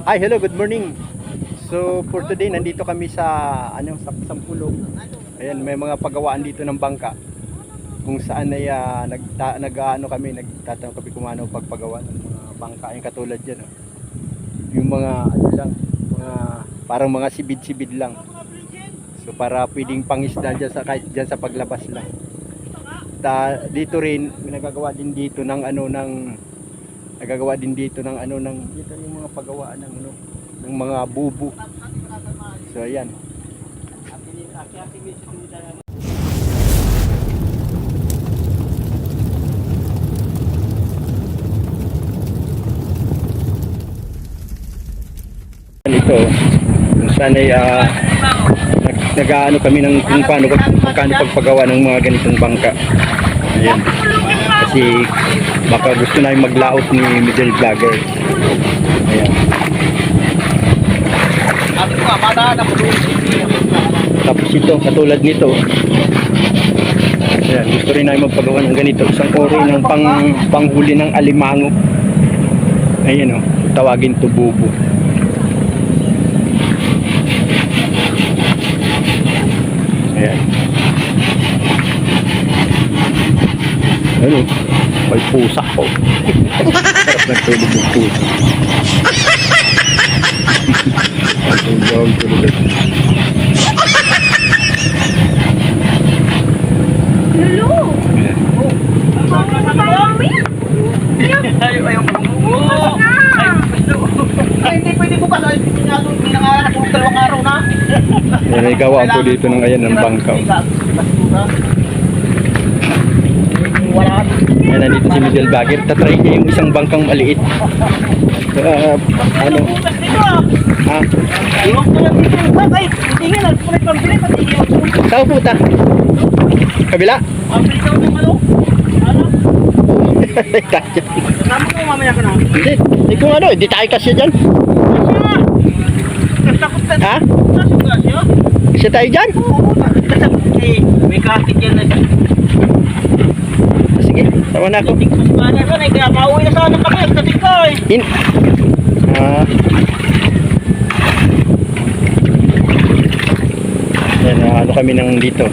Hi, hello, good morning. So for today nandito kami sa sa Sampulog. Ayan, may mga pagawaan dito ng bangka. Kung saan ay nagtatanong kami kung ano pagpagawa ng mga bangka yung katulad diyan. Yung mga lang, mga parang mga sibid-sibid lang. So para pwedeng pangisda diyan sa kahit diyan sa paglabas lang. Dito rin may nagagawa din dito ng dito yung mga paggawaan ng mga bubo. So ayan. Ito kung saan ay nag-aano kami ng kung paano pagpagawa ng mga ganitong bangka. Ayan. Kasi baka gusto namin maglaot ni middle vlogger. Ayan. Tapos ito, katulad nito. Ayan, gusto rin namin magpagawa ng ganito. Isang uri ng panghuli ng alimango. Ayan o, tawagin to bubo. Ayan. Ano? May pusa ko. Sarap nagtulog ng pusa. Lulu! Pwede ko kasi pinangalan ako dalawang araw na. Yan ay gawa po dito ng ayan ng bangka. Yan, nandito si Middle Bagger. Tatry niya yung isang bangkang maliit. Ano? Ha? Saan po ta? Kabila? Hindi. Hindi kung ano, hindi tayo kasi dyan. Ha? Kasi tayo dyan? May kastik yan na dyan. Sige, tawa na ako. Pauwi na sana kami, kastik ko eh. Yan, ano kami nang dito.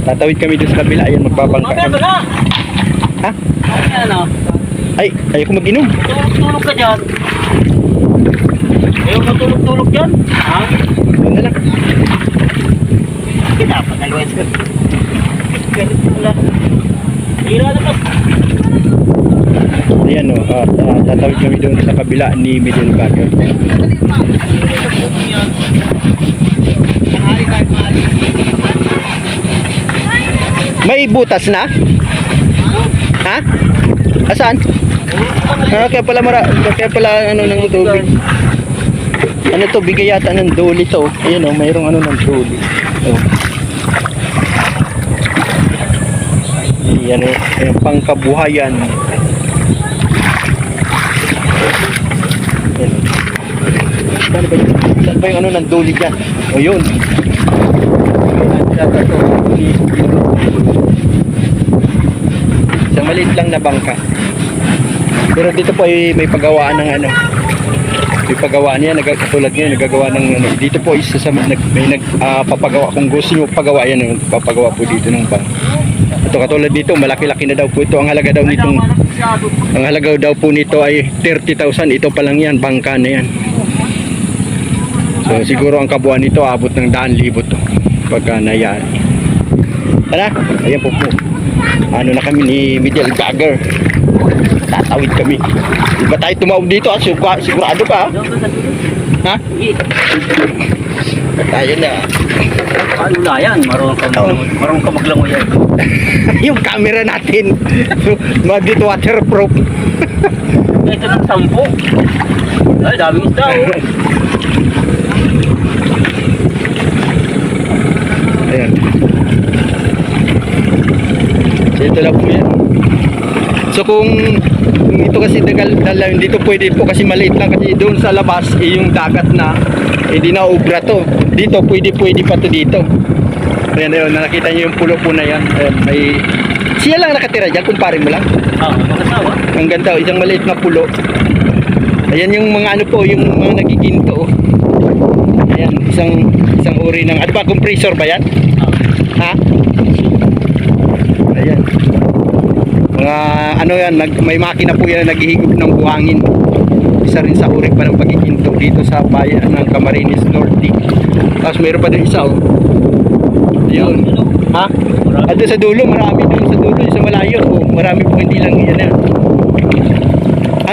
Tatawid kami doon sa kabila. Ayan, magbabangka kami. Ha? Ano? Ay, ayoko mag-inom. Tulog ka dyan. Ayaw matulog-tulog dyan. Ha? Doon na lang. Hindi dapat nalawin ka. Ganit pala. Hira na pa. Ayan o, tatawid kami doon sa kabila ni Middle Bagger. May butas na? Ha? Asan? Kaya pala ano ng tubig. Ano to, bigay yata ng doli to. Ayan o, mayroong ano ng doli. Oh. Ayan o, yung pangkabuhayan. Ayan. Saan ba yung ano ng doli dyan? O yun. Isang maliit lang na bangka. Pero dito po ay may pagawaan ng ano. May pagawaan niya, katulad niya, nagagawa ng ano. Dito po isa sa may nagpapagawa. Kung gusto niyo pagawa yan, papagawa po dito ng bangka. Ito katulad dito, malaki-laki na daw po ito. Ang halaga daw po nito ay 30,000. Ito pa lang yan, bangka na yan. So siguro ang kabuuan nito abot ng 100,000 to pagka nayari. Tara, ayan po. Ano na kami ni Middle Bagger. Tatawid kami. Di ba tayo tumawid dito? Sigurado ka? Ha? Tayo na. Ano na yan? Marunong ka maglangoy yan. Yung camera natin. Dito waterproof. Ito ng 10. Ay, daming isda oh. Ayan. So ito lang po yan. So kung ito kasi dagal dito pwede po kasi maliit lang kasi doon sa labas yung dagat na hindi na ubra to. Dito pwede pa to dito. Ayan, nakita niyo yung pulo po na yan. Ayan, may siya lang nakatira dyan, kumpare mo lang. Mag-asawa. Ang ganda, isang maliit na pulo. Ayan yung mga ano po, yung mga nagiginto. Oh. Ayan, isang uri ng, ano ba, compressor ba yan? Ha? Ayan. Mga ano yan, may makina po yan na naghihigop ng buhangin. Isa rin sa uri pa ng pagiginto dito sa bayan ng Camarines Norte. Tapos mayroon pa din isa oh. Yun. Ha? At doon sa dulo, marami doon sa dulo, sa malayo. Oh, marami po hindi lang yan. Yan.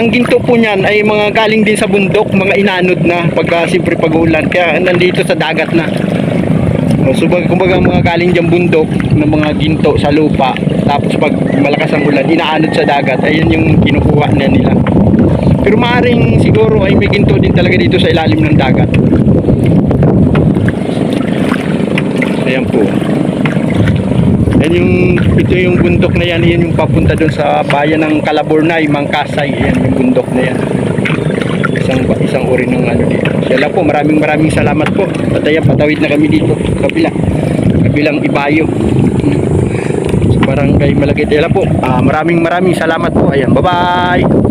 Ang ginto po niyan ay mga galing din sa bundok, mga inanod na pagka siyempre pag-ulan. Kaya nandito sa dagat na. O, so, kumbaga mga galing dyan bundok ng mga ginto sa lupa. Tapos pag malakas ang ulan, inaanod sa dagat. Ayun yung kinukuha na nila. Pero maaaring siguro ay may ginto din talaga dito sa ilalim ng dagat. Ayan po. Ito yung bundok na yan. Yan yung papunta doon sa bayan ng Calabornay, Mangkasay. Ayan yung bundok na yan. Isang uri ng ano dito. Kaya po, maraming salamat po. At ayan, patawid na kami dito. Kabilang Ibayo. Sa barangay Malagit. Ayan po, maraming salamat po. Ayan, bye-bye.